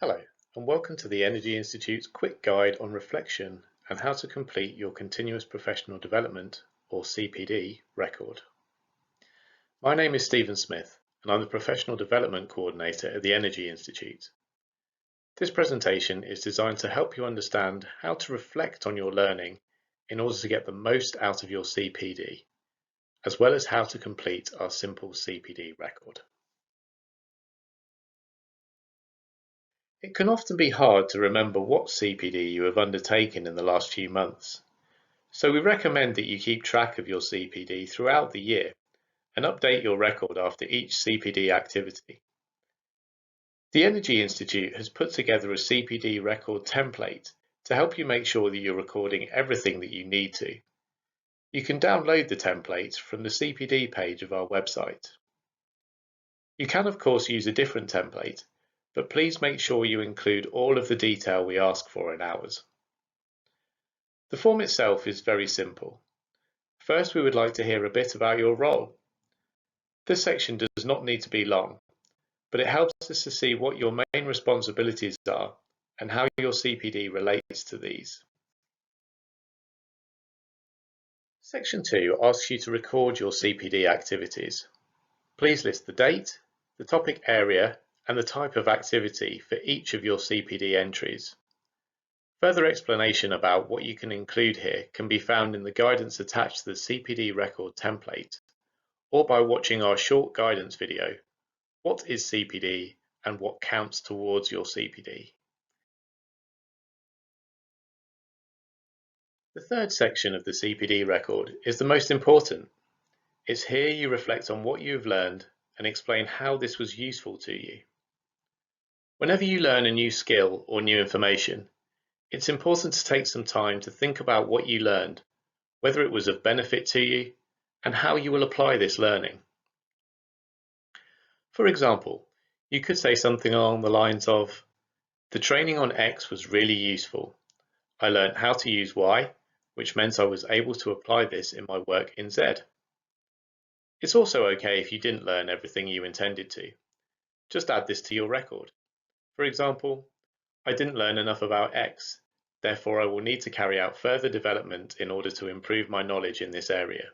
Hello, and welcome to the Energy Institute's quick guide on reflection and how to complete your Continuous Professional Development, or CPD, record. My name is Stephen Smith, and I'm the Professional Development Coordinator at the Energy Institute. This presentation is designed to help you understand how to reflect on your learning in order to get the most out of your CPD, as well as how to complete our simple CPD record. It can often be hard to remember what CPD you have undertaken in the last few months, so we recommend that you keep track of your CPD throughout the year and update your record after each CPD activity. The Energy Institute has put together a CPD record template to help you make sure that you're recording everything that you need to. You can download the template from the CPD page of our website. You can of course use a different template, but please make sure you include all of the detail we ask for in ours. The form itself is very simple. First, we would like to hear a bit about your role. This section does not need to be long, but it helps us to see what your main responsibilities are and how your CPD relates to these. Section 2 asks you to record your CPD activities. Please list the date, the topic area, and the type of activity for each of your CPD entries. Further explanation about what you can include here can be found in the guidance attached to the CPD record template, or by watching our short guidance video, What is CPD and what counts towards your CPD? The third section of the CPD record is the most important. It's here you reflect on what you've learned and explain how this was useful to you. Whenever you learn a new skill or new information, it's important to take some time to think about what you learned, whether it was of benefit to you, and how you will apply this learning. For example, you could say something along the lines of, the training on X was really useful. I learned how to use Y, which meant I was able to apply this in my work in Z. It's also okay if you didn't learn everything you intended to. Just add this to your record. For example, I didn't learn enough about X, therefore I will need to carry out further development in order to improve my knowledge in this area.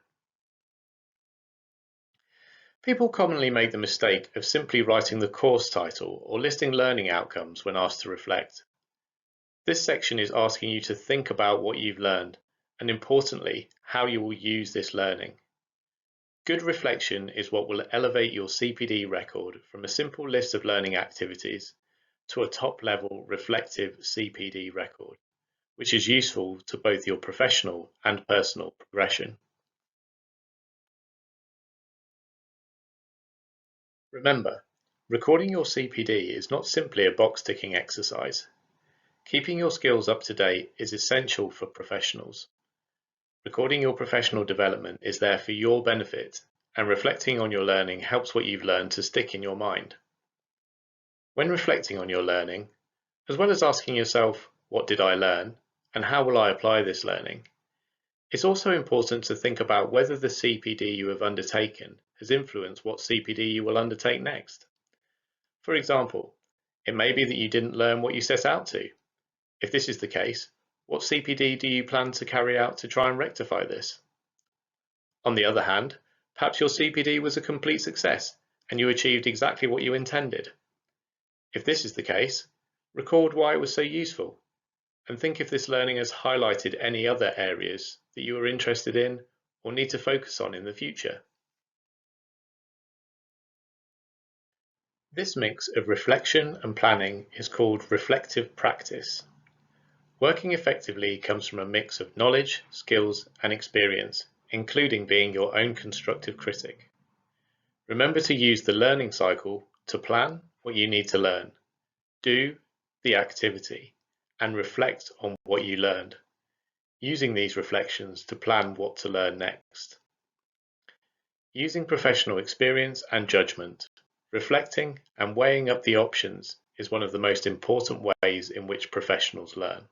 People commonly make the mistake of simply writing the course title or listing learning outcomes when asked to reflect. This section is asking you to think about what you've learned and, importantly, how you will use this learning. Good reflection is what will elevate your CPD record from a simple list of learning activities to a top-level reflective CPD record, which is useful to both your professional and personal progression. Remember, recording your CPD is not simply a box-ticking exercise. Keeping your skills up to date is essential for professionals. Recording your professional development is there for your benefit, and reflecting on your learning helps what you've learned to stick in your mind. When reflecting on your learning, as well as asking yourself, what did I learn, and how will I apply this learning, it's also important to think about whether the CPD you have undertaken has influenced what CPD you will undertake next. For example, it may be that you didn't learn what you set out to. If this is the case, what CPD do you plan to carry out to try and rectify this? On the other hand, perhaps your CPD was a complete success and you achieved exactly what you intended. If this is the case, record why it was so useful and think if this learning has highlighted any other areas that you are interested in or need to focus on in the future. This mix of reflection and planning is called reflective practice. Working effectively comes from a mix of knowledge, skills, and experience, including being your own constructive critic. Remember to use the learning cycle to plan what you need to learn, do the activity, and reflect on what you learned, using these reflections to plan what to learn next. Using professional experience and judgment, reflecting and weighing up the options is one of the most important ways in which professionals learn.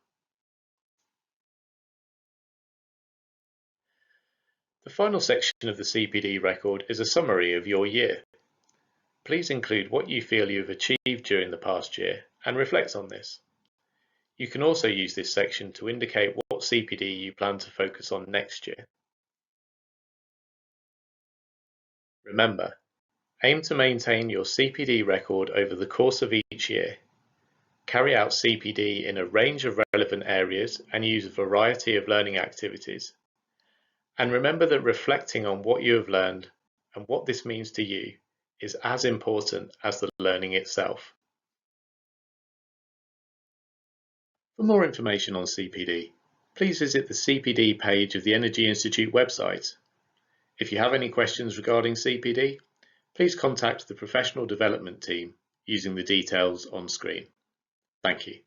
The final section of the CPD record is a summary of your year. Please include what you feel you have achieved during the past year and reflect on this. You can also use this section to indicate what CPD you plan to focus on next year. Remember, aim to maintain your CPD record over the course of each year. Carry out CPD in a range of relevant areas and use a variety of learning activities. And remember that reflecting on what you have learned and what this means to you is as important as the learning itself. For more information on CPD, please visit the CPD page of the Energy Institute website. If you have any questions regarding CPD, please contact the Professional Development team using the details on screen. Thank you.